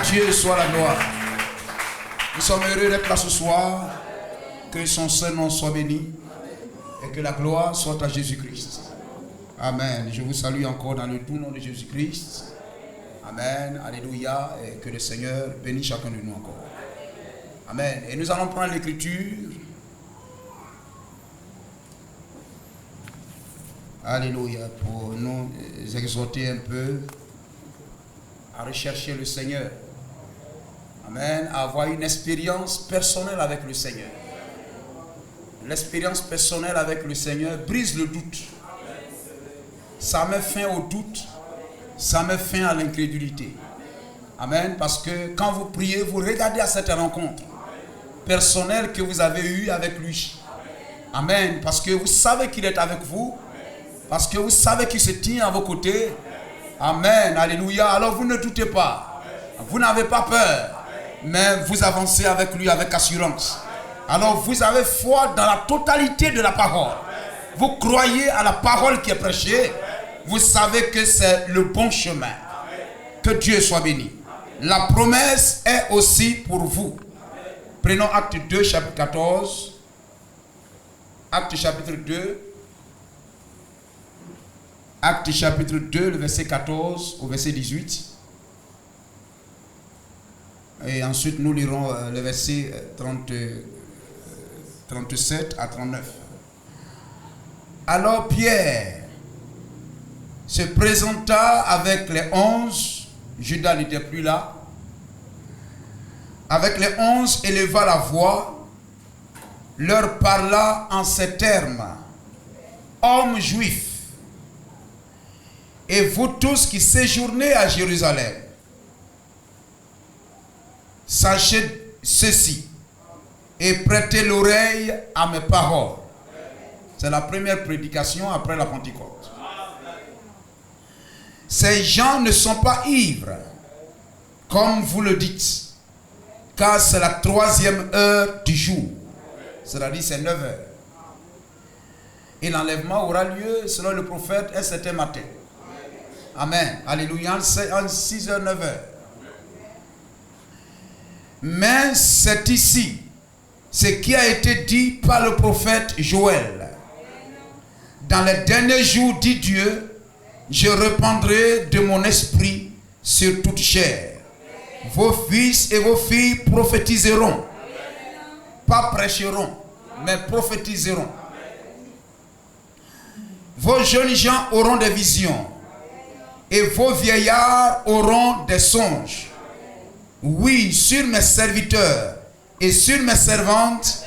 Dieu soit la gloire. Nous sommes heureux d'être là ce soir. Que son saint nom soit béni. Et que la gloire soit à Jésus-Christ. Amen. Je vous salue encore dans le doux nom de Jésus-Christ. Amen. Alléluia. Et que le Seigneur bénisse chacun de nous encore. Amen. Et nous allons prendre l'écriture. Alléluia. Pour nous exhorter un peu à rechercher le Seigneur. Amen. À avoir une expérience personnelle avec le Seigneur. L'expérience personnelle avec le Seigneur brise le doute. Ça met fin au doute. Ça met fin à l'incrédulité. Amen. Parce que quand vous priez, vous regardez à cette rencontre personnelle que vous avez eue avec lui. Amen. Parce que vous savez qu'il est avec vous. Parce que vous savez qu'il se tient à vos côtés. Amen. Alléluia. Alors vous ne doutez pas. Vous n'avez pas peur. Mais vous avancez avec lui avec assurance. Alors vous avez foi dans la totalité de la parole. Vous croyez à la parole qui est prêchée. Vous savez que c'est le bon chemin. Que Dieu soit béni. La promesse est aussi pour vous. Prenons Acte 2, chapitre 14. Acte chapitre 2. Acte chapitre 2, le verset 14 au verset 18. Et ensuite nous lirons le verset 37 à 39. Alors Pierre se présenta avec les 11, Judas n'était plus là, avec les 11 éleva la voix, leur parla en ces termes: hommes juifs, et vous tous qui séjournez à Jérusalem, sachez ceci et prêtez l'oreille à mes paroles. C'est la première prédication après la Pentecôte. Ces gens ne sont pas ivres, comme vous le dites, car c'est la 3e heure du jour. C'est-à-dire c'est 9 heures. Et l'enlèvement aura lieu, selon le prophète, un certain matin. Amen. Alléluia. En 6 heures, 9 heures. Mais c'est ici ce qui a été dit par le prophète Joël. Dans les derniers jours, dit Dieu, je répandrai de mon esprit sur toute chair. Vos fils et vos filles prophétiseront. Pas prêcheront, mais prophétiseront. Vos jeunes gens auront des visions. Et vos vieillards auront des songes. Oui, sur mes serviteurs et sur mes servantes,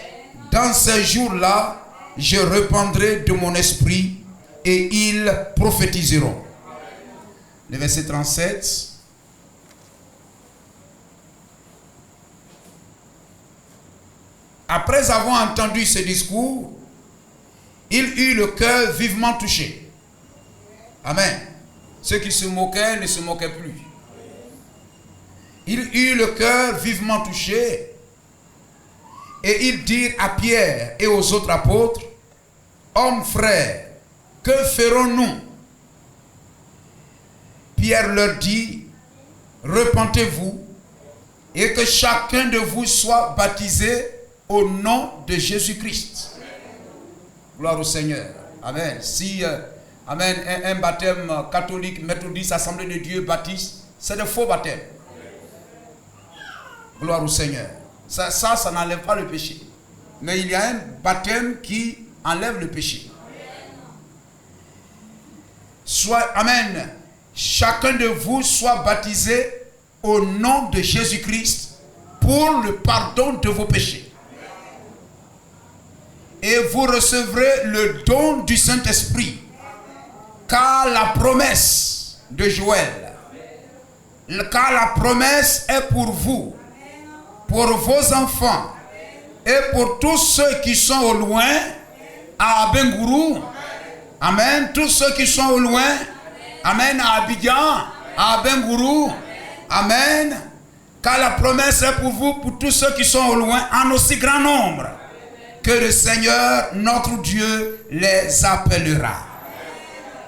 dans ces jours-là, je répandrai de mon esprit et ils prophétiseront. Le verset 37. Après avoir entendu ce discours, il eut le cœur vivement touché. Amen. Ceux qui se moquaient ne se moquaient plus. Il eut le cœur vivement touché. Et ils dirent à Pierre et aux autres apôtres: hommes frères, que ferons-nous? Pierre leur dit: repentez-vous et que chacun de vous soit baptisé au nom de Jésus-Christ. Gloire au Seigneur. Amen. Si amen, un baptême catholique, méthodiste, Assemblée de Dieu, baptiste, c'est de faux baptêmes. Gloire au Seigneur. Ça n'enlève pas le péché. Mais il y a un baptême qui enlève le péché. Amen. Chacun de vous soit baptisé au nom de Jésus-Christ pour le pardon de vos péchés. Et vous recevrez le don du Saint-Esprit. Car la promesse de Joël, car la promesse est pour vous, pour vos enfants et pour tous ceux qui sont au loin, à Abengourou. Amen. Tous ceux qui sont au loin. Amen. À Abidjan, à Abengourou. Amen. Car la promesse est pour vous, pour tous ceux qui sont au loin, en aussi grand nombre, que le Seigneur, notre Dieu, les appellera.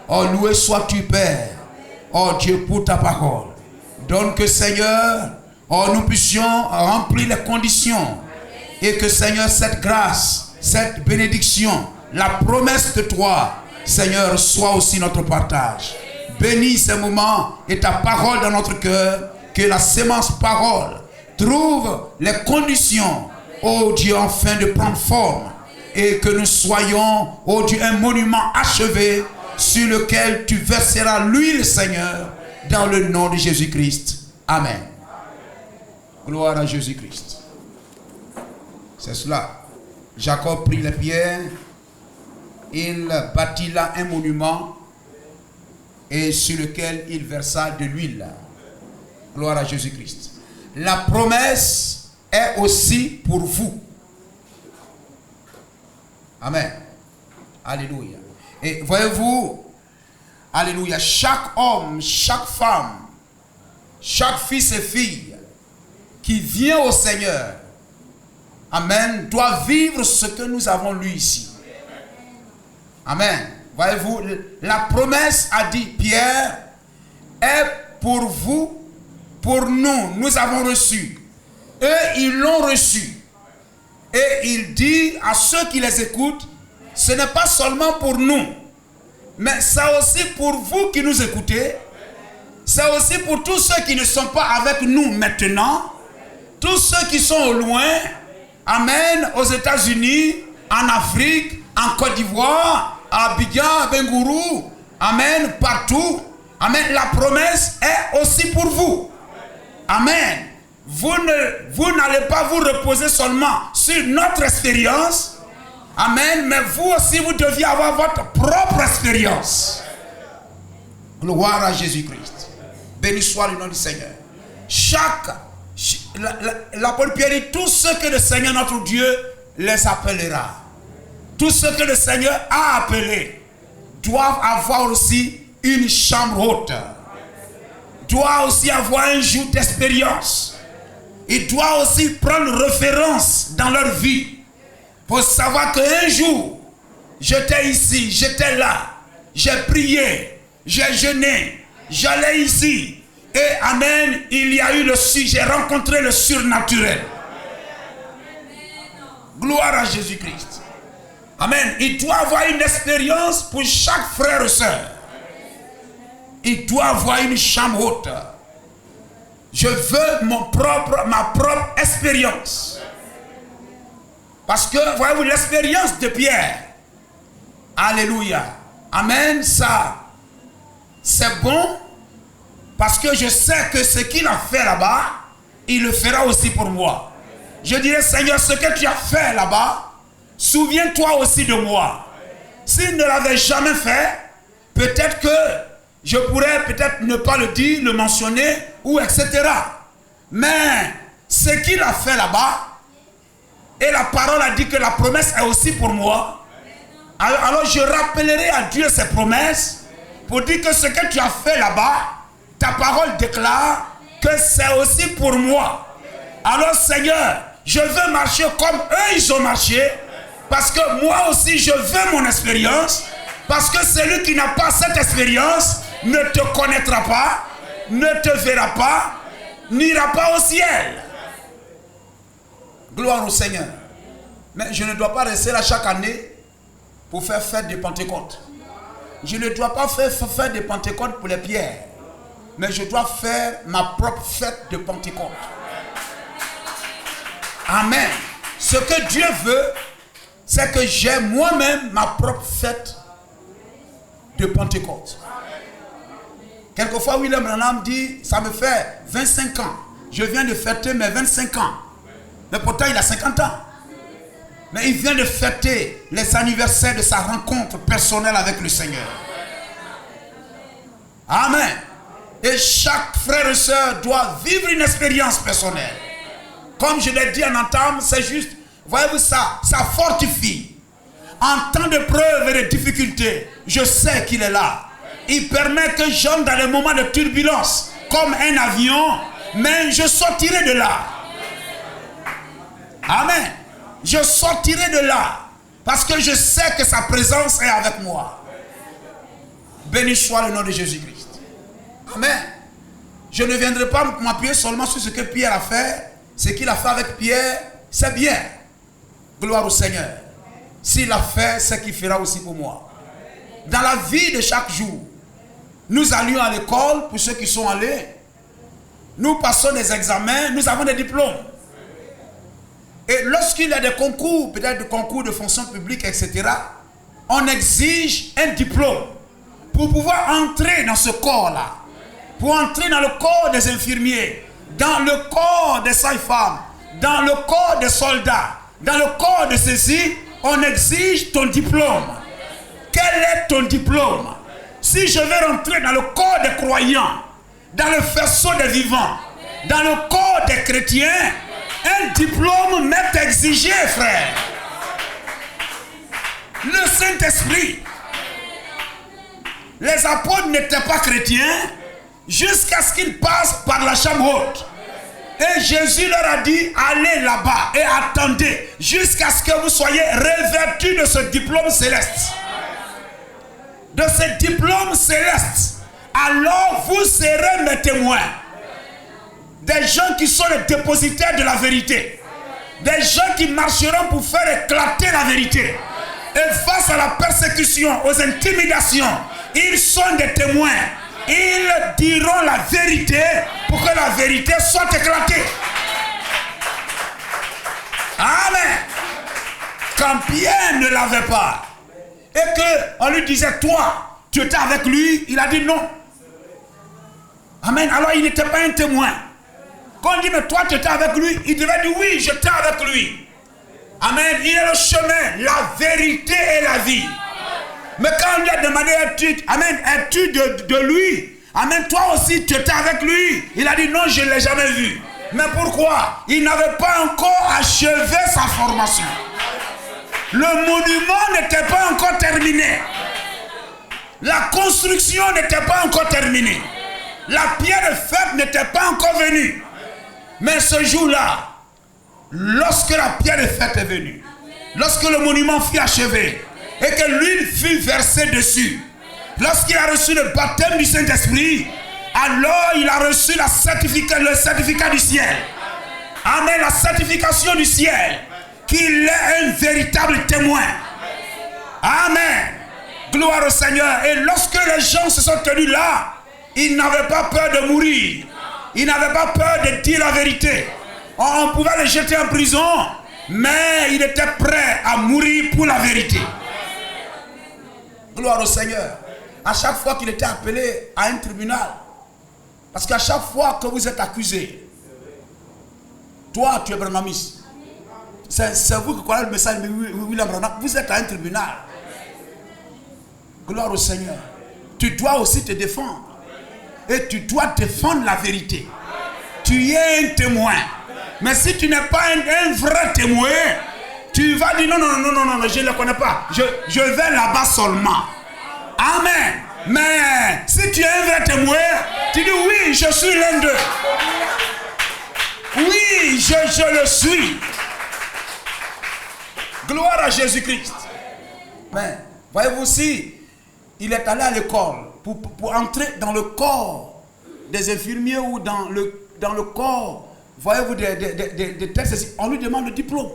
Oh, loué sois-tu, Père. Oh Dieu, pour ta parole. Donne que, Seigneur, nous puissions remplir les conditions. Et que, Seigneur, cette grâce, cette bénédiction, la promesse de toi, Seigneur, soit aussi notre partage. Bénis ces moments et ta parole dans notre cœur. Que la sémence parole trouve les conditions, ô Dieu, enfin de prendre forme. Et que nous soyons, ô Dieu, un monument achevé sur lequel tu verseras l'huile, Seigneur, dans le nom de Jésus-Christ. Amen. Gloire à Jésus-Christ. C'est cela. Jacob prit les pierres, il bâtit là un monument et sur lequel il versa de l'huile. Gloire à Jésus-Christ. La promesse est aussi pour vous. Amen. Alléluia. Et voyez-vous, alléluia, chaque homme, chaque femme, chaque fils et fille qui vient au Seigneur, amen, doit vivre ce que nous avons lu ici. Amen. Voyez-vous, la promesse a dit, Pierre, est pour vous, pour nous. Nous avons reçu. Eux, ils l'ont reçu. Et il dit à ceux qui les écoutent, ce n'est pas seulement pour nous, mais c'est aussi pour vous qui nous écoutez. C'est aussi pour tous ceux qui ne sont pas avec nous maintenant, tous ceux qui sont au loin, amen, aux États-Unis, en Afrique, en Côte d'Ivoire, à Abidjan, à Bengourou, amen, partout. Amen, la promesse est aussi pour vous. Amen. Vous n'allez pas vous reposer seulement sur notre expérience. Amen. Mais vous aussi, vous deviez avoir votre propre expérience. Gloire à Jésus-Christ. Béni soit le nom du Seigneur. L'apôtre Pierre dit, tous ceux que le Seigneur notre Dieu les appellera, tous ceux que le Seigneur a appelés, doivent avoir aussi une chambre haute. Doit aussi avoir un jour d'expérience. Il doit aussi prendre référence dans leur vie pour savoir qu'un jour, j'étais ici, j'étais là, j'ai prié, j'ai jeûné, j'allais ici. Et amen, il y a eu j'ai rencontré le surnaturel. Gloire à Jésus-Christ. Amen. Il doit avoir une expérience pour chaque frère et soeur. Il doit avoir une chambre haute. Je veux ma propre expérience. Parce que, voyez-vous, l'expérience de Pierre, alléluia, amen, ça, c'est bon, parce que je sais que ce qu'il a fait là-bas, il le fera aussi pour moi. Je dirais, Seigneur, ce que tu as fait là-bas, souviens-toi aussi de moi. S'il ne l'avait jamais fait, peut-être que je pourrais peut-être ne pas le dire, le mentionner, ou etc. Mais ce qu'il a fait là-bas, et la parole a dit que la promesse est aussi pour moi, alors je rappellerai à Dieu ses promesses, pour dire que ce que tu as fait là-bas, ta parole déclare que c'est aussi pour moi. Alors Seigneur, je veux marcher comme eux ils ont marché, parce que moi aussi je veux mon expérience, parce que celui qui n'a pas cette expérience ne te connaîtra pas, ne te verra pas, n'ira pas au ciel. Gloire au Seigneur. Mais je ne dois pas rester là chaque année pour faire fête de Pentecôte. Je ne dois pas faire fête de Pentecôte pour les pierres, mais je dois faire ma propre fête de Pentecôte. Amen. Ce que Dieu veut, c'est que j'ai moi-même ma propre fête de Pentecôte. Quelquefois, William Branham dit, ça me fait 25 ans. Je viens de fêter mes 25 ans. Mais pourtant, il a 50 ans. Mais il vient de fêter les anniversaires de sa rencontre personnelle avec le Seigneur. Amen. Et chaque frère et soeur doit vivre une expérience personnelle. Comme je l'ai dit en entame, c'est juste, voyez-vous ça fortifie. En temps de preuves et de difficultés, je sais qu'il est là. Il permet que j'entre dans les moments de turbulence, comme un avion, mais je sortirai de là. Amen. Je sortirai de là, parce que je sais que sa présence est avec moi. Béni soit le nom de Jésus-Christ. Amen. je ne viendrai pas m'appuyer seulement sur ce que Pierre a fait. Ce qu'il a fait avec Pierre, c'est bien. Gloire au Seigneur. S'il a fait, c'est qu'il fera aussi pour moi. Dans la vie de chaque jour, nous allions à l'école, pour ceux qui sont allés. Nous passons des examens, nous avons des diplômes. Et lorsqu'il y a des concours, peut-être des concours de fonction publique, etc., on exige un diplôme pour pouvoir entrer dans ce corps-là, pour entrer dans le corps des infirmiers, dans le corps des sages-femmes, dans le corps des soldats, dans le corps de ceci, on exige ton diplôme. Quel est ton diplôme? Si je veux rentrer dans le corps des croyants, dans le faisceau des vivants, dans le corps des chrétiens, un diplôme m'est exigé, frère. Le Saint-Esprit. Les apôtres n'étaient pas chrétiens jusqu'à ce qu'ils passent par la chambre haute. Et Jésus leur a dit, allez là-bas et attendez jusqu'à ce que vous soyez revêtus de ce diplôme céleste. De ce diplôme céleste. Alors vous serez mes témoins. Des gens qui sont les dépositaires de la vérité. Des gens qui marcheront pour faire éclater la vérité. Et face à la persécution, aux intimidations, ils sont des témoins. Ils diront la vérité pour que la vérité soit éclatée. Amen. Quand Pierre ne l'avait pas, et qu'on lui disait, toi, tu étais avec lui, il a dit non. Amen. Alors il n'était pas un témoin. Quand on dit, mais toi tu étais avec lui, il devait dire, oui, j'étais avec lui. Amen. Il est le chemin, la vérité et la vie. Mais quand on lui a demandé, amen, es-tu de lui? Amen, toi aussi tu étais avec lui. Il a dit, non, je ne l'ai jamais vu. Mais pourquoi? Il n'avait pas encore achevé sa formation. Le monument n'était pas encore terminé. La construction n'était pas encore terminée. La pierre de fête n'était pas encore venue. Mais ce jour-là, lorsque la pierre de fête est venue, lorsque le monument fut achevé et que l'huile fut versée dessus, lorsqu'il a reçu le baptême du Saint-Esprit, alors il a reçu le certificat du ciel. Amen, la certification du ciel, qu'il est un véritable témoin. Amen. Gloire au Seigneur. Et lorsque les gens se sont tenus là, ils n'avaient pas peur de mourir. Ils n'avaient pas peur de dire la vérité. On pouvait les jeter en prison, mais il était prêt à mourir pour la vérité. Gloire au Seigneur. À chaque fois qu'il était appelé à un tribunal, parce qu'à chaque fois que vous êtes accusé, toi tu es branhamiste, c'est vous qui croyez le message de William Branham, vous êtes à un tribunal. Gloire au Seigneur. Tu dois aussi te défendre. Et tu dois défendre la vérité. Tu es un témoin. Mais si tu n'es pas un vrai témoin, tu vas dire non, je ne le connais pas. Je vais là-bas seulement. Amen. Mais si tu es un vrai témoin, tu dis oui, je suis l'un d'eux. Oui, je le suis. Gloire à Jésus-Christ. Mais voyez-vous aussi, il est allé à l'école pour entrer dans le corps des infirmiers ou dans le corps, voyez-vous, des tests. On lui demande le diplôme.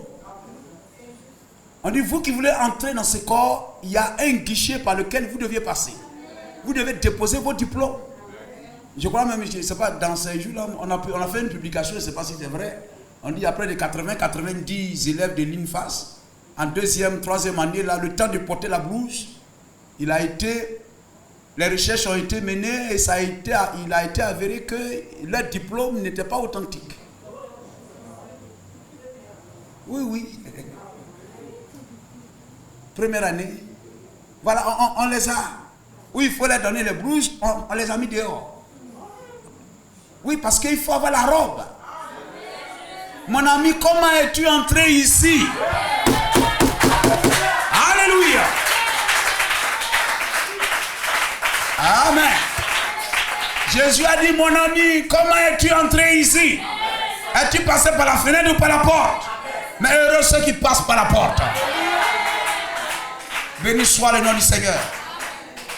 On dit, vous qui voulez entrer dans ce corps, il y a un guichet par lequel vous deviez passer. Vous devez déposer vos diplômes. Je crois même, je ne sais pas, dans ces jours-là, on a fait une publication, je ne sais pas si c'est vrai. On dit, après les 80-90 élèves de l'INFAS, en deuxième, troisième année, là, le temps de porter la blouse, les recherches ont été menées et il a été avéré que leur diplôme n'était pas authentique. Oui. Première année. Voilà, on les a. Oui, il faut leur donner les blouses, on les a mis dehors. Oui, parce qu'il faut avoir la robe. Mon ami, comment es-tu entré ici? Alléluia. Amen. Jésus a dit, mon ami, comment es-tu entré ici? Es-tu passé par la fenêtre ou par la porte? Mais heureux ceux qui passent par la porte. Béni soit le nom du Seigneur.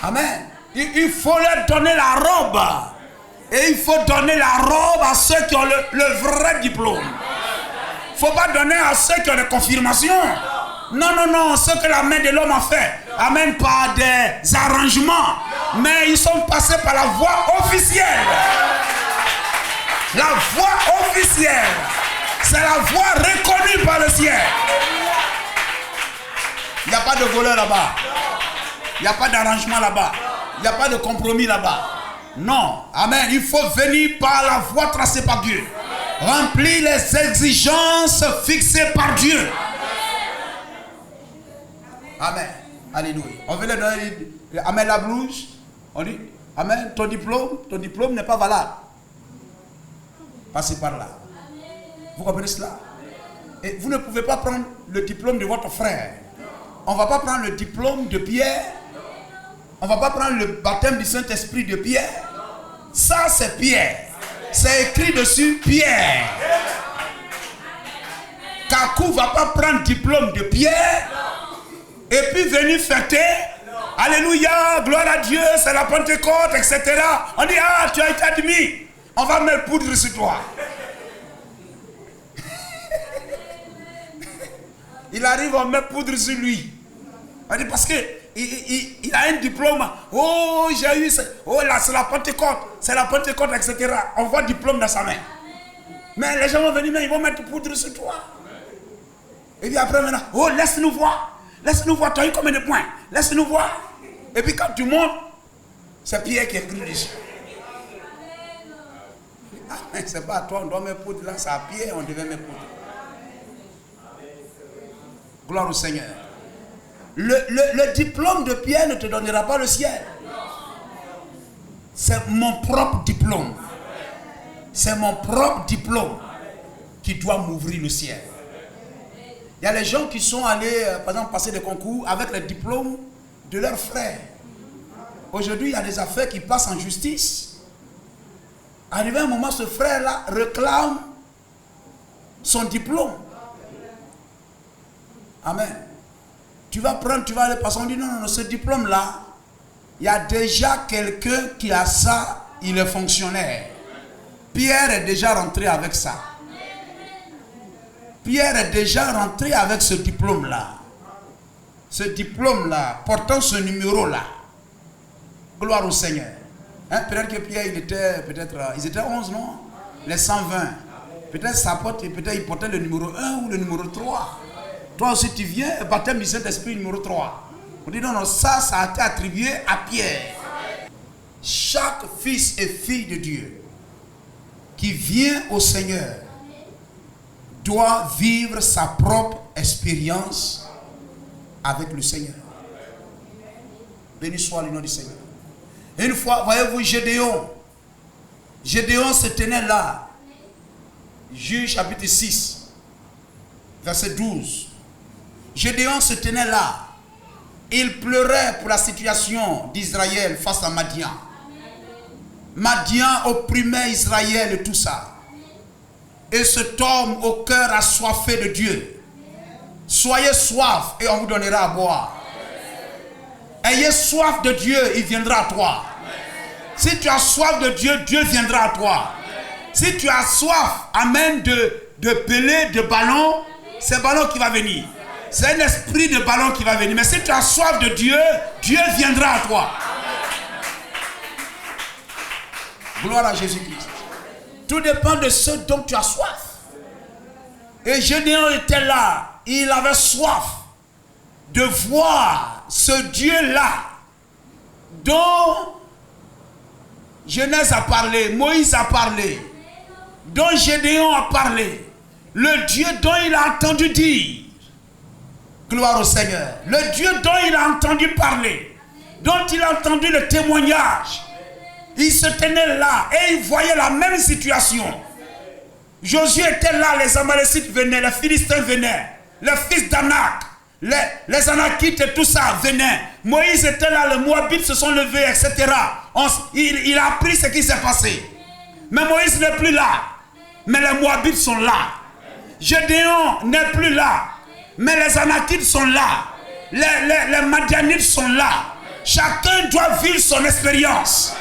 Amen. Il faut leur donner la robe. Et il faut donner la robe à ceux qui ont le vrai diplôme. Il ne faut pas donner à ceux qui ont des confirmations. Non, non, non, ce que la main de l'homme a fait. Amen, pas des arrangements. Mais ils sont passés par la voie officielle. La voie officielle. C'est la voie reconnue par le ciel. Il n'y a pas de voleur là-bas. Il n'y a pas d'arrangement là-bas. Il n'y a pas de compromis là-bas. Non. Amen. Il faut venir par la voie tracée par Dieu. Remplir les exigences fixées par Dieu. Amen. Alléluia. On veut leur donner, amen, la blouse. On dit, amen, ton diplôme n'est pas valable. Passez par là. Vous comprenez cela? Et vous ne pouvez pas prendre le diplôme de votre frère. On ne va pas prendre le diplôme de Pierre. On ne va pas prendre le baptême du Saint-Esprit de Pierre. Ça, c'est Pierre. C'est écrit dessus Pierre. Kakou ne va pas prendre le diplôme de Pierre et puis venir fêter. Alléluia, gloire à Dieu, c'est la Pentecôte, etc. On dit, ah, tu as été admis. On va mettre poudre sur toi. Il arrive, on met poudre sur lui. On dit parce que il a un diplôme. Oh, j'ai eu. Oh là, c'est la Pentecôte. C'est la Pentecôte, etc. On voit le diplôme dans sa main. Mais les gens vont venir, mais ils vont mettre poudre sur toi. Et puis après, maintenant, oh, laisse-nous voir. Laisse-nous voir. Tu as eu combien de points? Laisse-nous voir. Et puis quand tu montes, c'est Pierre qui est écrit dessus. Ah, mais c'est pas à toi, on doit mettre poudre là, c'est à Pierre, on devait mettre poudre. Gloire au Seigneur. Le diplôme de Pierre ne te donnera pas le ciel. C'est mon propre diplôme. C'est mon propre diplôme qui doit m'ouvrir le ciel. Il y a les gens qui sont allés, par exemple, passer des concours avec le diplôme de leurs frères. Aujourd'hui, il y a des affaires qui passent en justice. Arrivé un moment, ce frère-là réclame son diplôme. Amen. Tu vas aller passer, on dit non, ce diplôme-là, il y a déjà quelqu'un qui a ça, il est fonctionnaire. Pierre est déjà rentré avec ça. Pierre est déjà rentré avec ce diplôme-là. Ce diplôme-là, portant ce numéro-là. Gloire au Seigneur. Hein? Peut-être que Pierre, ils étaient 11, non? Les 120. Peut-être sa porte, peut-être il portait le numéro 1 ou le numéro 3. Toi aussi tu viens, baptême du Saint-Esprit numéro 3. On dit non, ça a été attribué à Pierre. Chaque fils et fille de Dieu qui vient au Seigneur doit vivre sa propre expérience avec le Seigneur. Béni soit le nom du Seigneur. Et une fois, voyez-vous, Gédéon se tenait là. Juge chapitre 6, verset 12. Gédéon se tenait là. Il pleurait pour la situation d'Israël face à Madian. Madian opprimait Israël et tout ça. Et cet homme au cœur assoiffé de Dieu. Soyez soif et on vous donnera à boire. Ayez soif de Dieu, il viendra à toi. Si tu as soif de Dieu, Dieu viendra à toi. Si tu as soif, amen, de pelé, de ballon, c'est ballon qui va venir. C'est un esprit de ballon qui va venir. Mais si tu as soif de Dieu, Dieu viendra à toi. Gloire à Jésus-Christ. Tout dépend de ce dont tu as soif. Et Gédéon était là. Il avait soif de voir ce Dieu-là dont Genèse a parlé, Moïse a parlé, dont Gédéon a parlé. Le Dieu dont il a entendu dire. Gloire au Seigneur. Le Dieu dont il a entendu parler, dont il a entendu le témoignage. Il se tenait là et il voyait la même situation. Josué était là, les Amalécites venaient, les Philistins venaient, les fils d'Anak, les Anakites et tout ça venaient. Moïse était là, les Moabites se sont levés, etc. Il a appris ce qui s'est passé. Mais Moïse n'est plus là. Mais les Moabites sont là. Gédéon n'est plus là. Mais les Anakites sont là. Les Madianites sont là. Chacun doit vivre son expérience.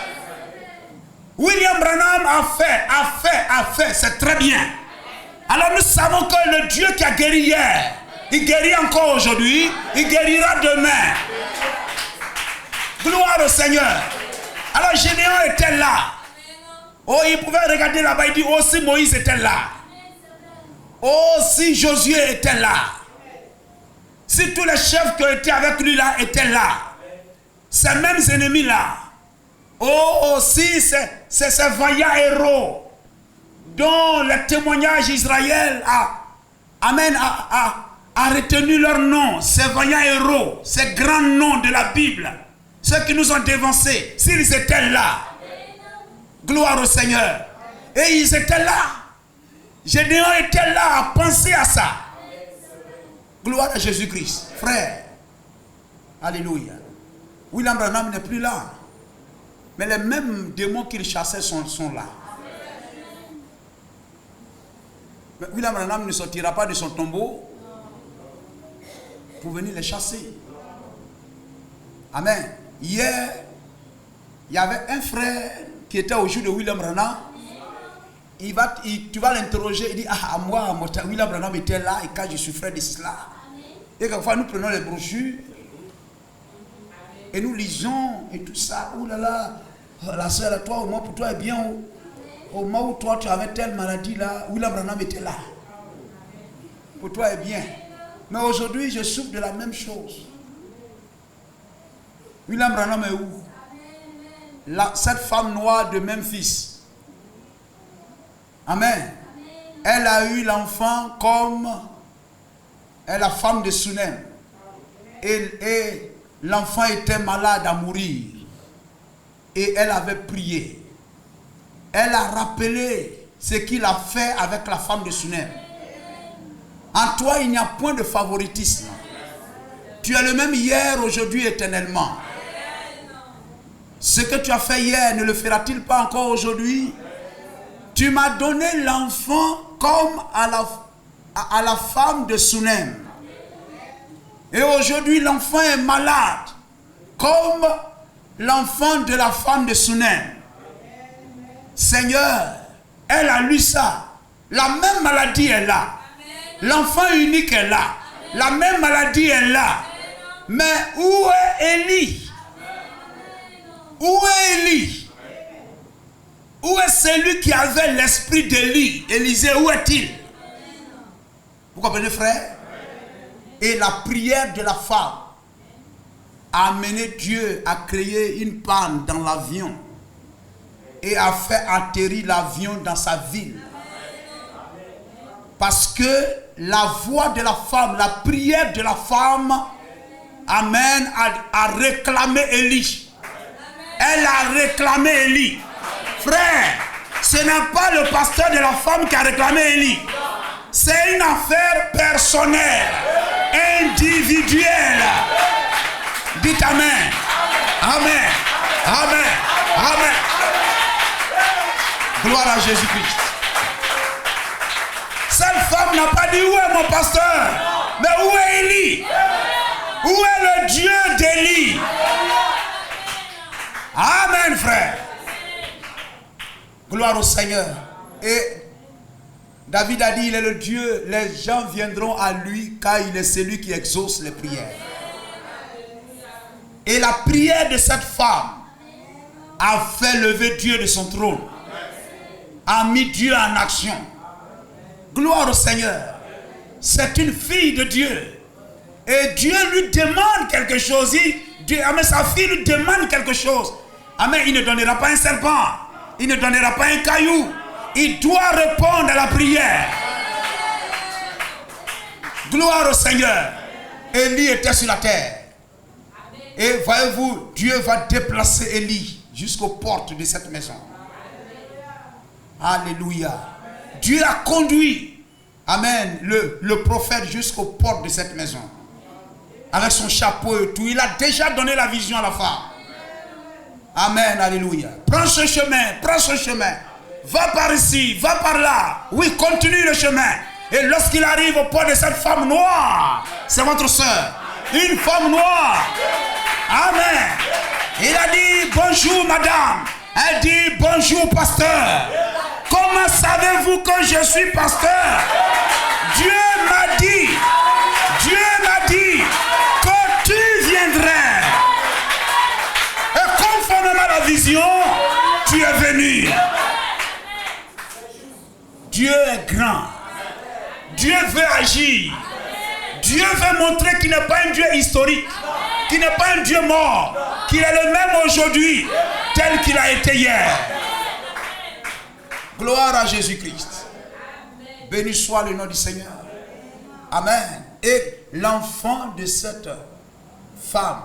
William Branham a fait, c'est très bien. Alors nous savons que le Dieu qui a guéri hier, il guérit encore aujourd'hui, il guérira demain. Gloire au Seigneur. Alors Gédéon était là. Oh, il pouvait regarder là-bas, il dit aussi Moïse était là. Aussi Josué était là. Si tous les chefs qui étaient avec lui là étaient là, ces mêmes ennemis là, oh aussi ces vaillants héros dont le témoignage d'Israël a retenu leur nom, ces vaillants héros, ces grands noms de la Bible, ceux qui nous ont dévancés, s'ils étaient là, gloire au Seigneur, et ils étaient là, Gédéon était là à penser à ça. Gloire à Jésus-Christ, frère. Alléluia. William Branham n'est plus là. Mais les mêmes démons qu'il chassait sont là. Mais William Branham ne sortira pas de son tombeau pour venir les chasser. Amen. Hier, il y avait un frère qui était au jour de William Branham. Tu vas l'interroger, il dit, moi, William Branham était là, et quand je souffrais de cela. Et quelquefois, nous prenons les brochures, et nous lisons, et tout ça, oh là là, la soeur, toi, au moins pour toi est bien, au moment où toi, tu avais telle maladie là, William Branham était là. Pour toi est bien. Mais aujourd'hui, je souffre de la même chose. William Branham est où? Cette femme noire de Memphis. Amen. Elle a eu l'enfant comme la femme de Sunem. Et l'enfant était malade à mourir. Et elle avait prié. Elle a rappelé ce qu'il a fait avec la femme de Sunem. En toi, il n'y a point de favoritisme. Tu es le même hier, aujourd'hui, éternellement. Ce que tu as fait hier, ne le fera-t-il pas encore aujourd'hui? Tu m'as donné l'enfant comme à la femme de Sunem. Et aujourd'hui, l'enfant est malade, comme l'enfant de la femme de Sunem. Seigneur, elle a lu ça. La même maladie est là. L'enfant unique est là. La même maladie est là. Mais où est Élie? Où est Élie? Où est celui qui avait l'esprit d'Élie? Élisée, où est-il? Vous comprenez, frère? Et la prière de la femme a amené Dieu à créer une panne dans l'avion et a fait atterrir l'avion dans sa ville. Parce que la voix de la femme, la prière de la femme, amen, a réclamé Élie. Elle a réclamé Élie. Frère, ce n'est pas le pasteur de la femme qui a réclamé Élie. C'est une affaire personnelle, individuelle. Dites Amen. Amen. Amen. Amen. Gloire à Jésus-Christ. Cette femme n'a pas dit où est mon pasteur, mais où est Élie? Où est le Dieu d'Élie? Amen, frère. Gloire au Seigneur. Et David a dit, il est le Dieu, les gens viendront à lui car il est celui qui exauce les prières. Et la prière de cette femme a fait lever Dieu de son trône, a mis Dieu en action. Gloire au Seigneur. C'est une fille de Dieu. Et Dieu lui demande quelque chose. Amen, sa fille lui demande quelque chose. Amen, il ne donnera pas un serpent. Il ne donnera pas un caillou. Il doit répondre à la prière. Gloire au Seigneur. Élie était sur la terre. Et voyez-vous, Dieu va déplacer Élie jusqu'aux portes de cette maison. Alléluia. Dieu a conduit, amen, le prophète jusqu'aux portes de cette maison. Avec son chapeau et tout. Il a déjà donné la vision à la femme. Amen, alléluia. Prends ce chemin, prends ce chemin. Va par ici, va par là. Oui, continue le chemin. Et lorsqu'il arrive au port de cette femme noire, c'est votre soeur. Une femme noire. Amen. Il a dit, bonjour madame. Elle dit, bonjour pasteur. Comment savez-vous que je suis pasteur? Dieu m'a dit que tu viendrais. Et conformément à la vision, tu es venu. Dieu est grand. Dieu veut agir. Dieu veut montrer qu'il n'est pas un Dieu historique, qu'il n'est pas un Dieu mort, qu'il est le même aujourd'hui, tel qu'il a été hier. Gloire à Jésus-Christ. Béni soit le nom du Seigneur. Amen. Et l'enfant de cette femme,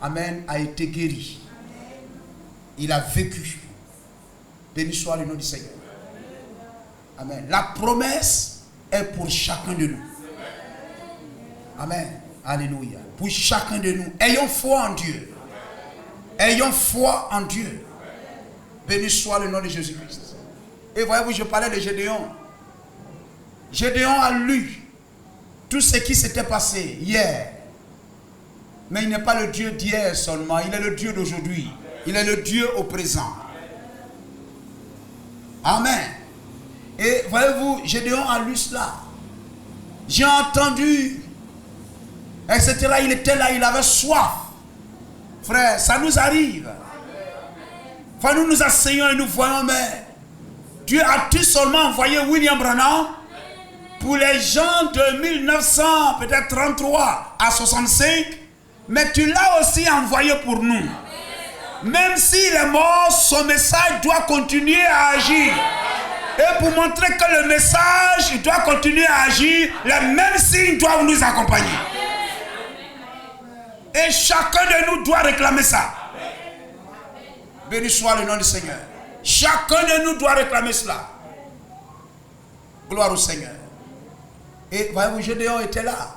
amen, a été guéri. Il a vécu. Béni soit le nom du Seigneur. Amen. La promesse est pour chacun de nous. Amen. Alléluia. Pour chacun de nous. Ayons foi en Dieu. Ayons foi en Dieu. Béni soit le nom de Jésus-Christ. Et voyez-vous, je parlais de Gédéon. Gédéon a lu tout ce qui s'était passé hier. Mais il n'est pas le Dieu d'hier seulement. Il est le Dieu d'aujourd'hui. Il est le Dieu au présent. Amen. Et voyez-vous, Gédéon a lu cela. J'ai entendu, etc. Il était là, il avait soif. Frère, ça nous arrive. Enfin, nous nous asseyons et nous voyons, mais Dieu a-t-il seulement envoyé William Branham pour les gens de 1900, peut-être 33 à 65, mais tu l'as aussi envoyé pour nous. Même s'il est mort, son message doit continuer à agir. Et pour montrer que le message doit continuer à agir, les mêmes signes doivent nous accompagner. Et chacun de nous doit réclamer ça. Béni soit le nom du Seigneur. Chacun de nous doit réclamer cela. Gloire au Seigneur. Et voyez-vous, Gédéon était là.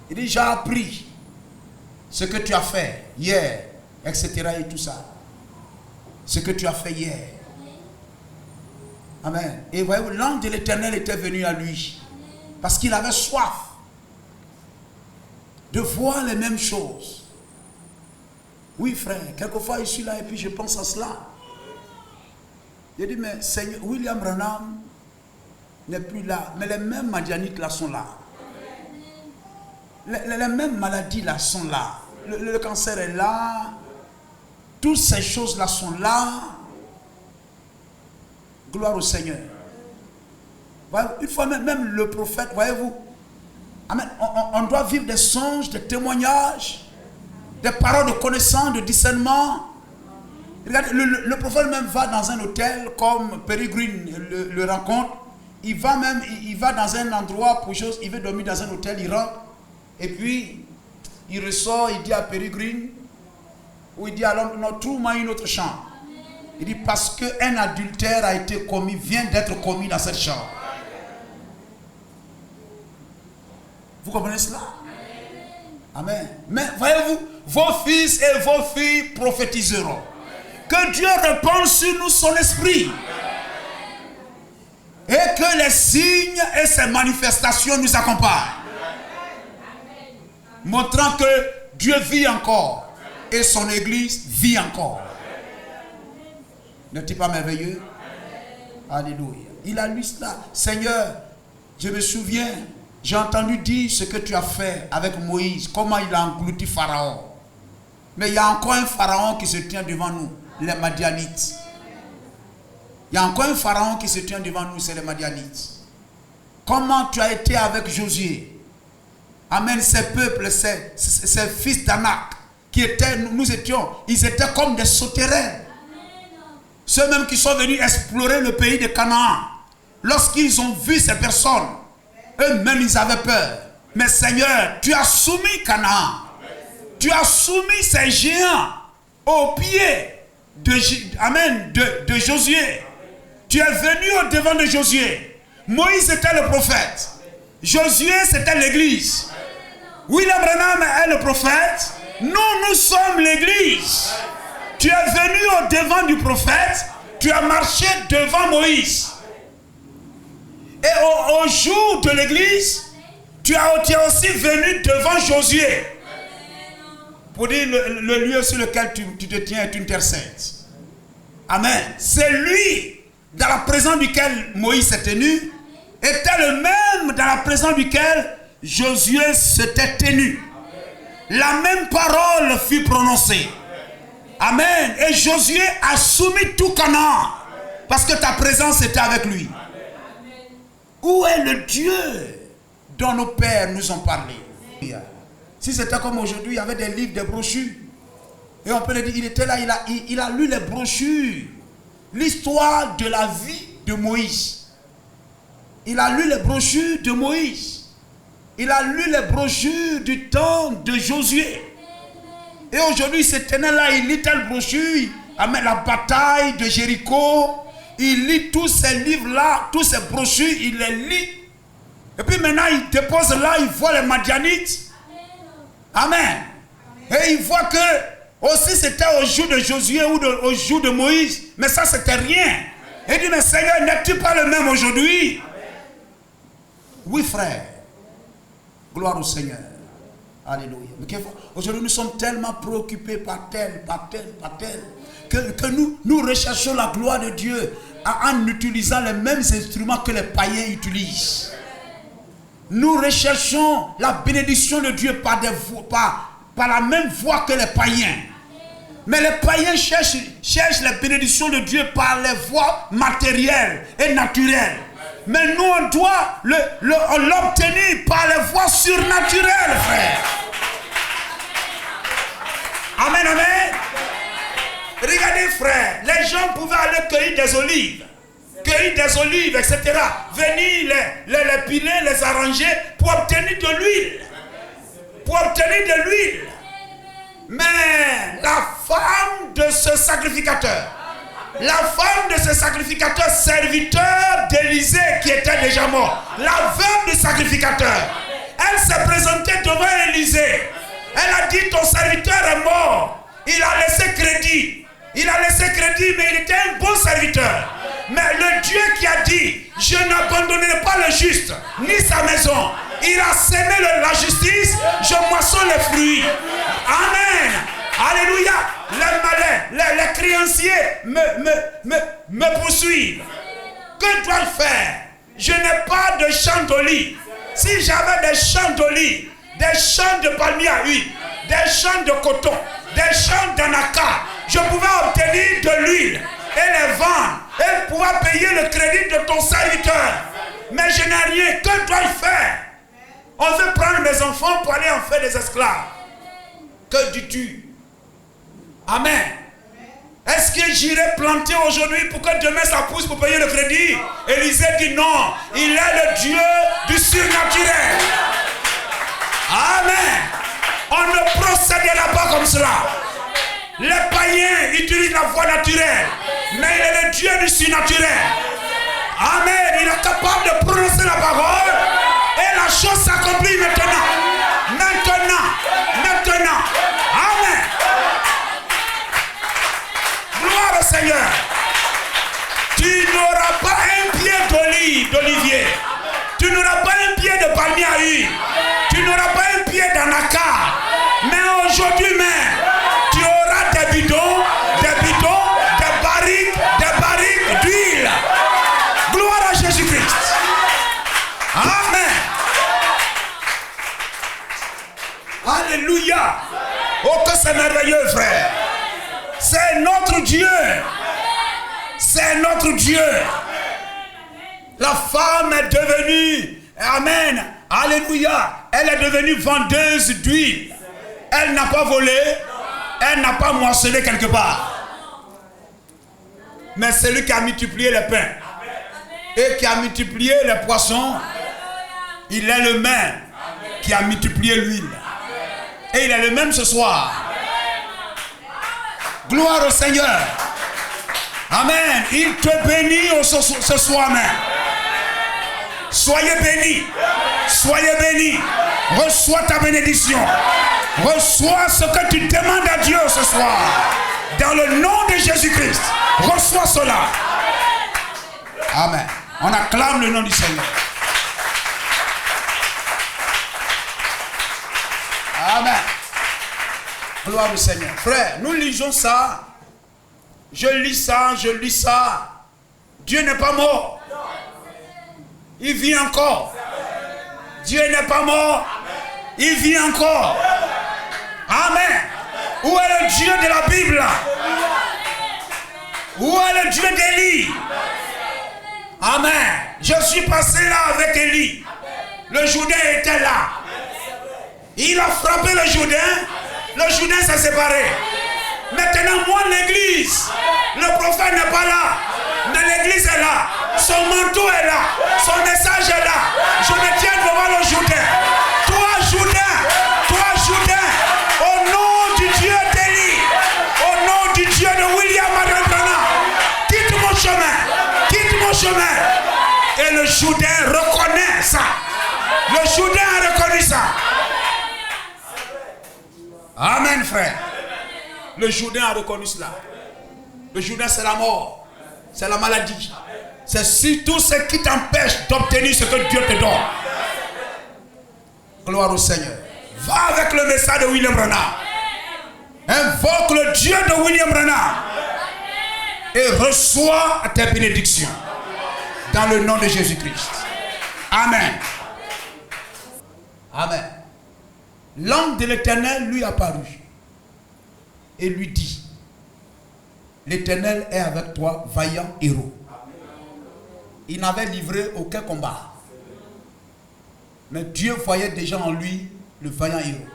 Il dit, j'ai appris ce que tu as fait hier, etc. et tout ça. Ce que tu as fait hier. Amen. Et voyez-vous, l'ange de l'Éternel était venu à lui. Parce qu'il avait soif de voir les mêmes choses. Oui, frère, quelquefois je suis là et puis je pense à cela. J'ai dit, mais Seigneur, William Branham n'est plus là. Mais les mêmes Madianites là sont là. Les mêmes maladies là sont là. Le cancer est là. Toutes ces choses là sont là. Gloire au Seigneur. Une fois même le prophète, voyez-vous, amen, on doit vivre des songes, des témoignages, des paroles de connaissance, de discernement. Regardez, le prophète même va dans un hôtel comme Peregrine le rencontre. Il va dans un endroit pour chose, il veut dormir dans un hôtel, il rentre. Et puis, il ressort, il dit à Peregrine, ou il dit à l'homme, non, trouve-moi une autre chambre. Il dit, parce qu'un adultère a été commis, vient d'être commis dans cette chambre. Vous comprenez cela? Amen. Mais voyez-vous, vos fils et vos filles prophétiseront. Que Dieu répande sur nous son esprit. Et que les signes et ses manifestations nous accompagnent. Montrant que Dieu vit encore. Et son église vit encore. N'est-il pas merveilleux? Alléluia. Il a lu cela. Seigneur, je me souviens, j'ai entendu dire ce que tu as fait avec Moïse, comment il a englouti Pharaon. Mais il y a encore un Pharaon qui se tient devant nous, les Madianites. Il y a encore un Pharaon qui se tient devant nous, c'est les Madianites. Comment tu as été avec Josué? Amen, ces peuples, ces fils d'Anak, qui étaient, ils étaient comme des sauterelles. Ceux mêmes qui sont venus explorer le pays de Canaan, lorsqu'ils ont vu ces personnes, eux-mêmes ils avaient peur. Mais Seigneur, tu as soumis Canaan. Tu as soumis ces géants aux pieds de Josué. Tu es venu au devant de Josué. Moïse était le prophète. Josué c'était l'église. William Branham est le prophète. Nous sommes l'église. Tu es venu au devant du prophète, tu as marché devant Moïse. Et au jour de l'église, tu es aussi venu devant Josué. pour dire le lieu sur lequel tu te tiens est une terre sainte. Amen. C'est lui dans la présence duquel Moïse s'est tenu, était le même dans la présence duquel Josué s'était tenu. La même parole fut prononcée. Amen. Et Josué a soumis tout Canaan parce que ta présence était avec lui. Où est le Dieu dont nos pères nous ont parlé? Si c'était comme aujourd'hui, il y avait des livres, des brochures. Et on peut le dire, il était là, il a lu les brochures. L'histoire de la vie de Moïse. Il a lu les brochures de Moïse. Il a lu les brochures du temps de Josué. Et aujourd'hui, il se tenait là, il lit telle brochure, la bataille de Jéricho. Il lit tous ces livres-là, tous ces brochures, il les lit. Et puis maintenant, il dépose là, il voit les Madianites. Amen. Et il voit que aussi c'était au jour de Josué ou au jour de Moïse. Mais ça, c'était rien. Et il dit, mais Seigneur, n'es-tu pas le même aujourd'hui? Oui, frère. Gloire au Seigneur. Alléluia. Aujourd'hui, nous sommes tellement préoccupés par tel, que nous recherchons la gloire de Dieu en utilisant les mêmes instruments que les païens utilisent. Nous recherchons la bénédiction de Dieu par la même voie que les païens. Mais les païens cherchent la bénédiction de Dieu par les voies matérielles et naturelles. Mais nous, on doit l'obtenir par les voies surnaturelles, frère. Amen, amen. Regardez, frère, les gens pouvaient aller cueillir des olives, etc. Venir les piler, les arranger pour obtenir de l'huile. Mais la femme de ce sacrificateur, serviteur d'Élisée qui était déjà mort, la veuve du sacrificateur, elle s'est présentée devant Élisée. Elle a dit, ton serviteur est mort. Il a laissé crédit, mais il était un bon serviteur. Mais le Dieu qui a dit, je n'abandonnerai pas le juste, ni sa maison. Il a sémé la justice, je moissonne les fruits. Amen. Alléluia. Les malins, les créanciers me poursuivent. Que dois-je faire? Je n'ai pas de champ d'olive. Si j'avais des champs d'olive, des champs de palmiers à huile, des champs de coton, des champs d'anacarde, je pouvais obtenir de l'huile et les vendre et pouvoir payer le crédit de ton serviteur. Mais je n'ai rien. Que dois-je faire? On veut prendre mes enfants pour aller en faire des esclaves. Que dis-tu? Amen. Est-ce que j'irai planter aujourd'hui pour que demain ça pousse pour payer le crédit? Élisée dit non. Il est le Dieu du surnaturel. Amen. On ne procédera pas comme cela. Les païens utilisent la voie naturelle, mais il est le Dieu du surnaturel. Amen. Il est capable de prononcer la parole et la chose s'accomplit maintenant. Amen. Gloire au Seigneur. Tu n'auras pas un pied d'olivier. Tu n'auras pas un pied de palmier à huile. Tu n'auras pas un pied d'anacarde. Mais aujourd'hui même, tu auras des bidons, des barriques d'huile. Gloire à Jésus-Christ. Amen. Alléluia. Oh, que c'est merveilleux, frère. C'est notre Dieu. C'est notre Dieu. La femme est devenue, amen, alléluia, elle est devenue vendeuse d'huile. Elle n'a pas volé, elle n'a pas moissonné quelque part. Mais c'est lui qui a multiplié les pains et qui a multiplié les poissons. Il est le même qui a multiplié l'huile. Et il est le même ce soir. Gloire au Seigneur. Amen. Il te bénit ce soir même. Soyez bénis. Soyez bénis. Reçois ta bénédiction. Reçois ce que tu demandes à Dieu ce soir. Dans le nom de Jésus-Christ. Reçois cela. Amen. On acclame le nom du Seigneur. Amen. Gloire au Seigneur. Frère, nous lisons ça. Je lis ça. Dieu n'est pas mort. Il vit encore. Dieu n'est pas mort. Il vit encore. Amen. Où est le Dieu de la Bible? Où est le Dieu d'Élie? Amen. Je suis passé là avec Élie. Le Jourdain était là. Il a frappé le Jourdain. Le Jourdain s'est séparé. Maintenant, moi, l'église, le prophète n'est pas là. Mais l'église est là. Son manteau est là. Son message est là. Je me tiens devant le Jourdain. Toi, Jourdain, au nom du Dieu d'Élie, au nom du Dieu de William Branham, quitte mon chemin. Et le Jourdain reconnaît ça. Le Jourdain a reconnu ça. Amen, frère. Le Jourdain a reconnu cela. Le Jourdain, c'est la mort. C'est la maladie. C'est surtout ce qui t'empêche d'obtenir ce que Dieu te donne. Gloire au Seigneur. Va avec le message de William Branham. Invoque le Dieu de William Branham. Et reçois tes bénédictions. Dans le nom de Jésus-Christ. Amen. Amen. L'ange de l'Éternel lui apparut. Et lui dit: l'Éternel est avec toi, vaillant héros. Il n'avait livré aucun combat. Mais Dieu voyait déjà en lui le vaillant héros.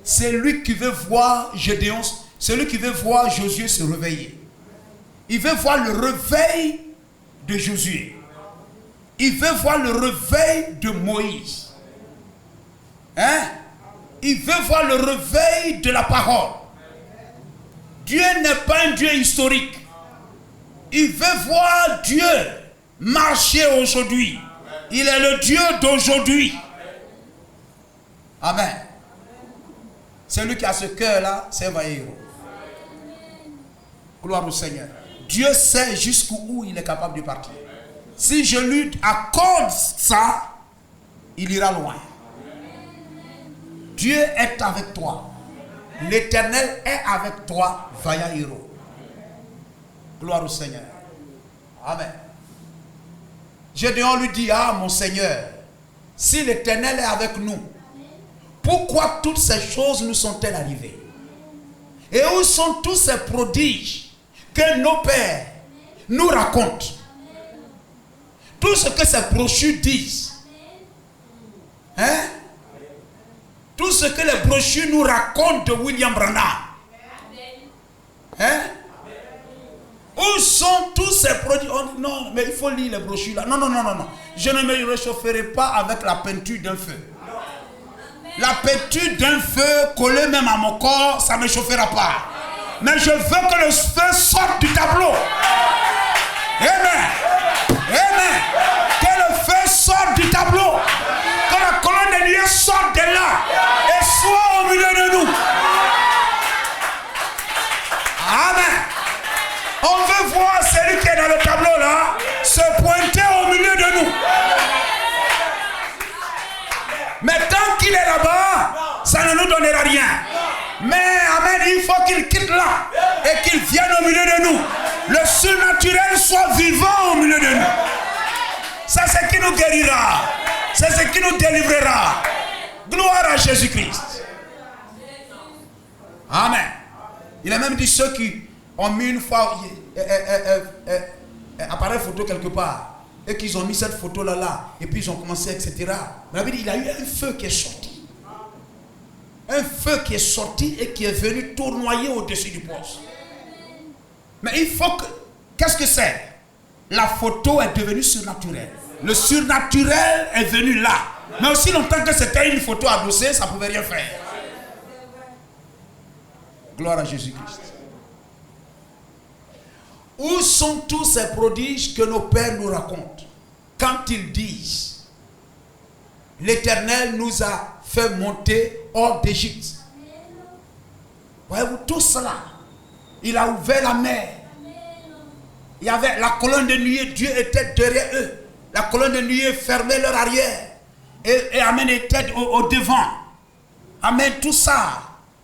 C'est lui qui veut voir Gédéon, celui qui veut voir Josué se réveiller. Il veut voir le réveil de Josué. Il veut voir le réveil de Moïse. Il veut voir le réveil de la parole. Dieu n'est pas un Dieu historique. Il veut voir Dieu marcher aujourd'hui. Il est le Dieu d'aujourd'hui. Amen. Celui qui a ce cœur-là, c'est un vaillant héros. Gloire au Seigneur. Dieu sait jusqu'où il est capable de partir. Si je lui accorde ça, il ira loin. Dieu est avec toi. L'Éternel est avec toi, vaillant héros. Gloire au Seigneur. Amen. Gédéon lui dit: ah mon Seigneur, si l'Éternel est avec nous, pourquoi toutes ces choses nous sont-elles arrivées? Et où sont tous ces prodiges que nos pères nous racontent? Tout ce que ces brochures disent. Tout ce que les brochures nous racontent de William Branham. Où sont tous ces produits? Non, mais il faut lire les brochures là. Non. Je ne me réchaufferai pas avec la peinture d'un feu. La peinture d'un feu collée même à mon corps, ça ne me chauffera pas. Mais je veux que le feu sorte du tableau. Amen. Que le feu sorte du tableau. Que la colonne de lumière sorte de là et soit au milieu de nous. Amen. On veut voir celui qui est dans le tableau là se pointer au milieu de nous. Mais tant qu'il est là-bas, ça ne nous donnera rien. Mais amen, il faut qu'il quitte là et qu'il vienne au milieu de nous. Le surnaturel soit vivant au milieu de nous. Ça, c'est ce qui nous guérira. C'est ce qui nous délivrera. Gloire à Jésus-Christ. Amen. Il a même dit ceux qui ont mis une fois appareil photo quelque part et qu'ils ont mis cette photo là et puis ils ont commencé, etc. Mais il y a eu un feu qui est sorti. Un feu qui est sorti et qui est venu tournoyer au-dessus du poste. Mais il faut que... Qu'est-ce que c'est? La photo est devenue surnaturelle. Le surnaturel est venu là. Mais aussi longtemps que c'était une photo adossée, ça ne pouvait rien faire. Gloire à Jésus-Christ. Où sont tous ces prodiges que nos pères nous racontent? Quand ils disent: l'Éternel nous a fait monter hors d'Égypte. Voyez-vous tout cela? Il a ouvert la mer. Il y avait la colonne de nuée, Dieu était derrière eux. La colonne de nuée fermait leur arrière. Et Amen était au devant. Amen, tout ça.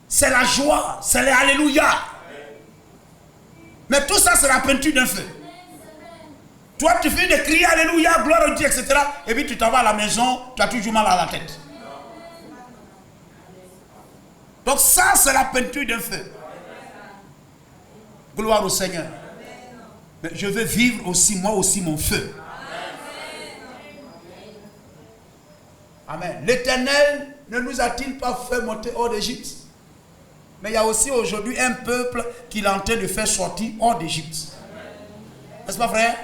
c'est la joie, c'est les alléluia. Mais tout ça, c'est la peinture d'un feu. Toi, tu finis de crier alléluia, gloire au Dieu, etc. Et puis tu t'en vas à la maison, tu as toujours mal à la tête. Donc ça, c'est la peinture d'un feu. Gloire au Seigneur. Mais je veux vivre aussi, moi aussi, mon feu. Amen. L'Éternel ne nous a-t-il pas fait monter hors d'Égypte? Mais il y a aussi aujourd'hui un peuple qu'il est en train de faire sortir hors d'Égypte. N'est-ce pas, frère?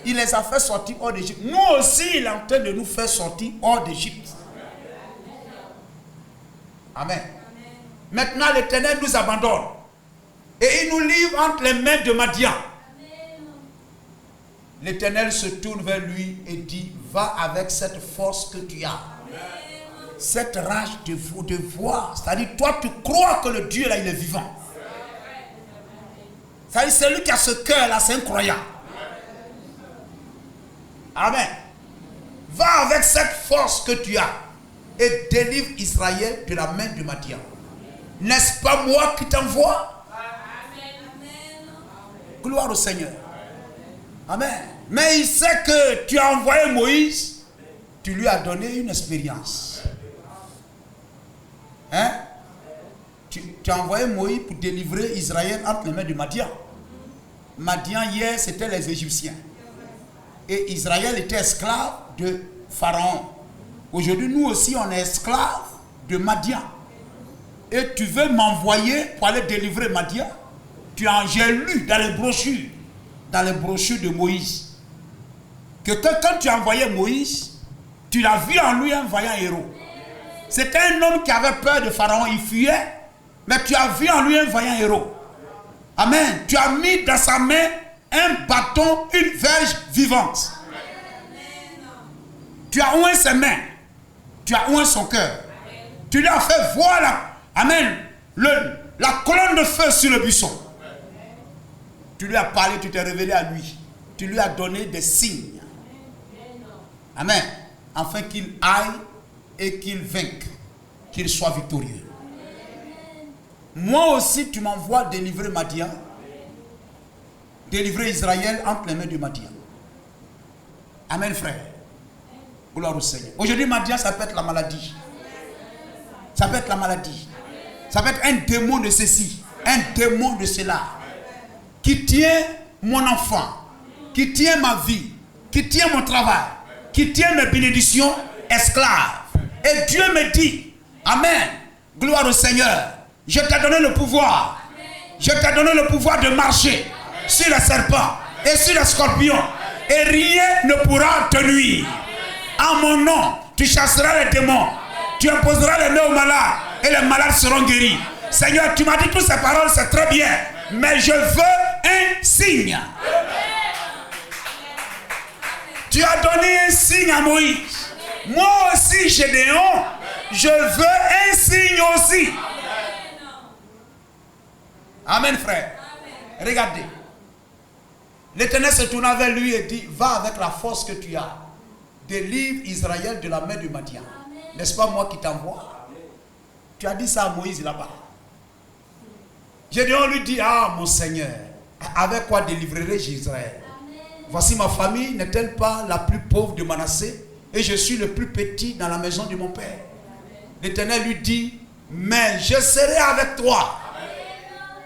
Il les a fait sortir hors d'Égypte. Nous aussi, il est en train de nous faire sortir hors d'Égypte. Amen. Maintenant, l'Éternel nous abandonne. Et il nous livre entre les mains de Madian. L'Éternel se tourne vers lui et dit, va avec cette force que tu as. Cette rage de voir. C'est-à-dire, toi, tu crois que le Dieu là, il est vivant. C'est-à-dire, celui qui a ce cœur-là, c'est un croyant. Amen. Va avec cette force que tu as et délivre Israël de la main de Madian. N'est-ce pas moi qui t'envoie? Gloire au Seigneur. Amen. Mais il sait que tu as envoyé Moïse, tu lui as donné une expérience. Hein? Tu as envoyé Moïse pour délivrer Israël entre les mains de Madian. Madian, hier, c'était les Égyptiens. Et Israël était esclave de Pharaon. Aujourd'hui, nous aussi, on est esclaves de Madian. Et tu veux m'envoyer pour aller délivrer Madian? J'ai lu dans les brochures de Moïse, que quand tu as envoyé Moïse, tu l'as vu en lui un vaillant héros. C'était un homme qui avait peur de Pharaon, il fuyait, mais tu as vu en lui un vaillant héros. Amen. Tu as mis dans sa main un bâton, une verge vivante. Tu as oint ses mains, tu as oint son cœur. Tu lui as fait voir la colonne de feu sur le buisson. Tu lui as parlé, tu t'es révélé à lui. Tu lui as donné des signes. Amen. Afin qu'il aille et qu'il vainque, qu'il soit victorieux. Moi aussi, tu m'envoies délivrer Madian, délivrer Israël entre les mains de Madian. Amen, frère. Gloire au Seigneur. Aujourd'hui, Madian, ça peut être la maladie. Ça peut être la maladie. Ça peut être un démon de ceci, un démon de cela, qui tient mon enfant, qui tient ma vie, qui tient mon travail, qui tient mes bénédictions esclaves. Et Dieu me dit, amen, gloire au Seigneur, je t'ai donné le pouvoir. Je t'ai donné le pouvoir de marcher sur les serpents et sur les scorpions. Et rien ne pourra te nuire. En mon nom, tu chasseras les démons. Tu imposeras les mains aux malades et les malades seront guéris. Seigneur, tu m'as dit toutes ces paroles, c'est très bien. Mais je veux un signe. Tu as donné un signe à Moïse. Moi aussi, Gédéon, je veux un signe aussi. Amen, frère. Amen. Regardez. L'Éternel se tourna vers lui et dit, va avec la force que tu as. Délivre Israël de la main de Madian. N'est-ce pas moi qui t'envoie? Tu as dit ça à Moïse là-bas. Gédéon lui dit, ah mon Seigneur, avec quoi délivrerai-je Israël? Voici ma famille, n'est-elle pas la plus pauvre de Manassé? Et je suis le plus petit dans la maison de mon père. L'Éternel lui dit, mais je serai avec toi.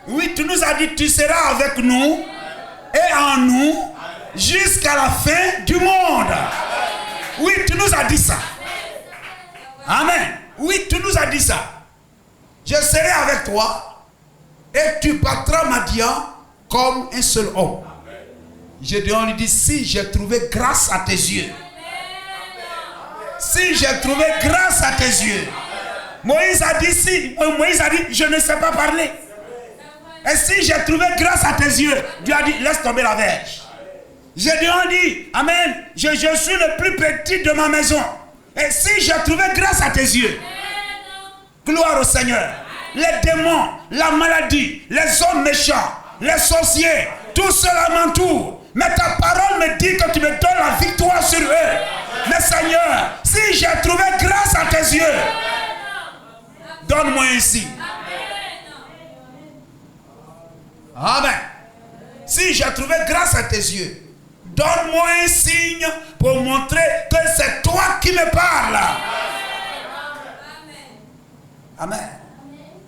Oui, tu nous as dit, tu seras avec nous et en nous jusqu'à la fin du monde. Oui, tu nous as dit ça. Amen. Oui, tu nous as dit ça. Je serai avec toi et tu battras Madian comme un seul homme. Gédéon lui dit, si j'ai trouvé grâce à tes yeux. Si j'ai trouvé grâce à tes yeux. Moïse a dit, je ne sais pas parler. Et si j'ai trouvé grâce à tes yeux, Dieu a dit, laisse tomber la verge. Gédéon dit, amen, je suis le plus petit de ma maison. Et si j'ai trouvé grâce à tes yeux, gloire au Seigneur, les démons, la maladie, les hommes méchants, les sorciers, tout cela m'entoure. Mais ta parole me dit que tu me donnes la victoire sur eux. Mais Seigneur, si j'ai trouvé grâce à tes yeux, donne-moi ainsi. Amen. Si j'ai trouvé grâce à tes yeux, donne-moi un signe pour montrer que c'est toi qui me parles. Amen. Amen.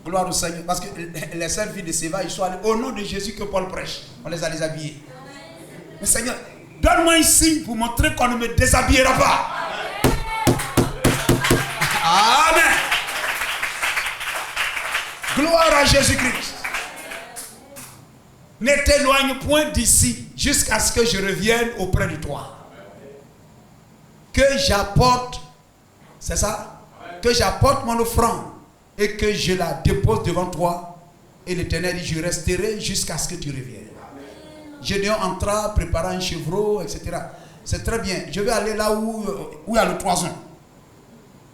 Gloire au Seigneur. Parce que les seules filles de Séva, ils sont allés au nom de Jésus que Paul prêche. On les a déshabillés. Mais Seigneur, donne-moi un signe pour montrer qu'on ne me déshabillera pas. Amen. Gloire à Jésus-Christ. Ne t'éloigne point d'ici jusqu'à ce que je revienne auprès de toi. Que j'apporte, c'est ça? Que j'apporte mon offrande et que je la dépose devant toi. Et l'Éternel dit, je resterai jusqu'à ce que tu reviennes. Gédéon entra, préparant un chevreau, etc. C'est très bien. Je vais aller là où il y a le toison.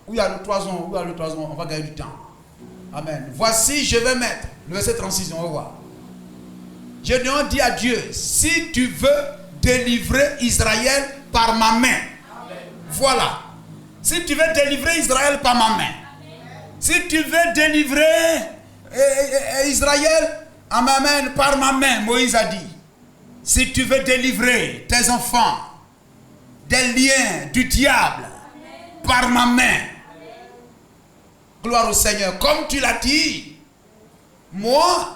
Où il y a le toison, on va gagner du temps. Amen. Voici, je vais mettre. Le verset 36, on va voir. Gédéon dit à Dieu, si tu veux délivrer Israël par ma main. Amen. Voilà. Si tu veux délivrer Israël par ma main. Si tu veux délivrer Israël amen, par ma main, Moïse a dit. Si tu veux délivrer tes enfants des liens du diable par ma main. Gloire au Seigneur. Comme tu l'as dit, moi,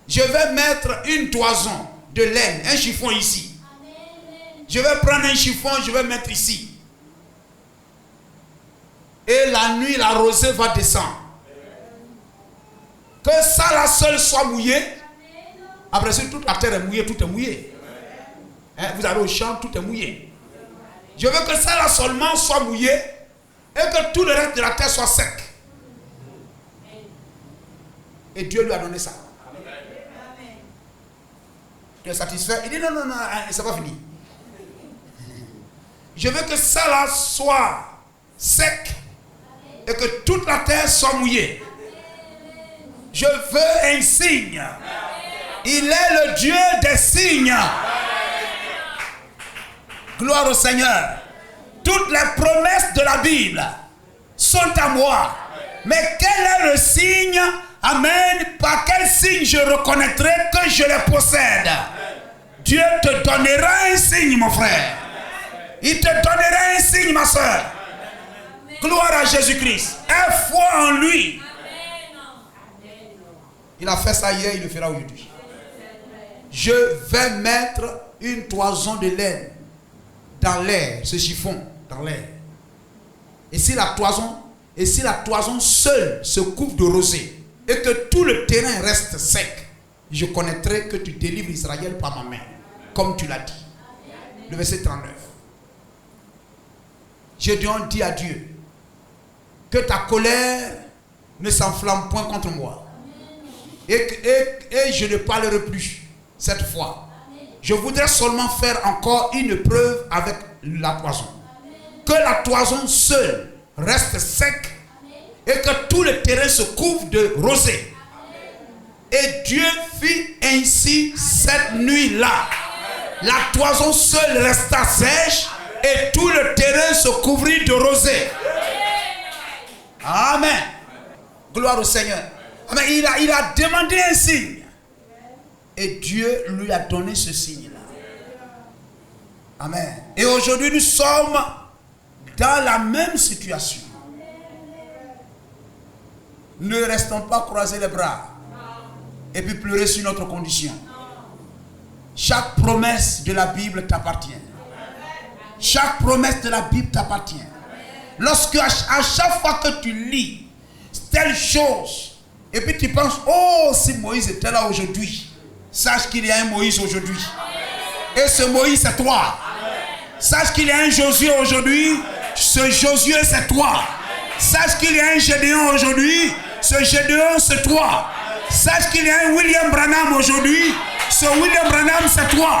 je vais mettre une toison de laine, un chiffon ici. Je vais prendre un chiffon, je vais mettre ici. Et la nuit, la rosée va descendre. Que ça, la seule soit mouillée. Après ça, toute la terre est mouillée, tout est mouillé. Hein, vous allez au champ, tout est mouillé. Je veux que ça, là seulement, soit mouillé. Et que tout le reste de la terre soit sec. Et Dieu lui a donné ça. Tu es satisfait? Il dit non, c'est pas fini. Je veux que ça là soit sec et que toute la terre soit mouillée. Je veux un signe. Il est le Dieu des signes. Gloire au Seigneur. Toutes les promesses de la Bible sont à moi. Mais quel est le signe? Amen. Par quel signe je reconnaîtrai que je les possède? Dieu te donnera un signe, mon frère. Il te donnera un signe, ma soeur. Gloire à Jésus-Christ. Aie foi en lui. Il a fait ça hier, il le fera aujourd'hui. Je vais mettre une toison de laine dans l'air, ce chiffon dans l'air. Et si la toison seule se couvre de rosée, et que tout le terrain reste sec, je connaîtrai que tu délivres Israël par ma main, comme tu l'as dit. Le verset 39. Gédéon dit à Dieu, que ta colère ne s'enflamme point contre moi. Et je ne parlerai plus cette fois. Je voudrais seulement faire encore une preuve avec la toison. Que la toison seule reste sec et que tout le terrain se couvre de rosée. Et Dieu fit ainsi cette nuit-là. La toison seule resta sèche et tout le terrain se couvrit de rosée. Amen. Gloire au Seigneur. Amen. Il a demandé un signe. Et Dieu lui a donné ce signe-là. Amen. Et aujourd'hui, nous sommes dans la même situation. Ne restons pas croisés les bras et puis pleurer sur notre condition. Chaque promesse de la Bible t'appartient. Chaque promesse de la Bible t'appartient. Lorsque à chaque fois que tu lis telle chose et puis tu penses, oh, si Moïse était là aujourd'hui, sache qu'il y a un Moïse aujourd'hui. Et ce Moïse c'est toi. Sache qu'il y a un Josué aujourd'hui. Ce Josué c'est toi. Sache qu'il y a un Gédéon aujourd'hui. Ce Gédéon c'est toi. Sache qu'il y a un William Branham aujourd'hui. Ce William Branham c'est toi.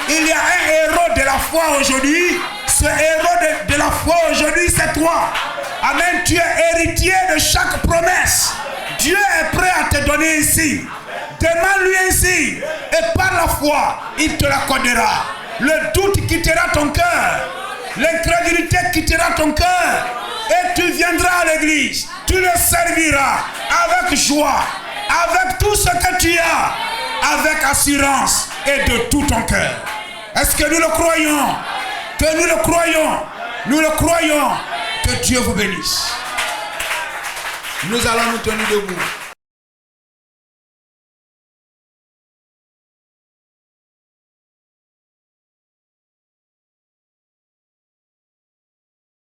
Il y a un héros de la foi aujourd'hui. Ce héros de la foi aujourd'hui c'est toi. Amen. Tu es héritier de chaque promesse. Dieu est prêt à te donner un signe. Demande-lui un signe. Et par la foi, il te l'accordera. Le doute quittera ton cœur. L'incrédulité quittera ton cœur. Et tu viendras à l'église. Tu le serviras avec joie. Avec tout ce que tu as. avec assurance et de tout ton cœur. Est-ce que nous le croyons? Que nous le croyons? Nous le croyons. Que Dieu vous bénisse. Nous allons nous tenir debout.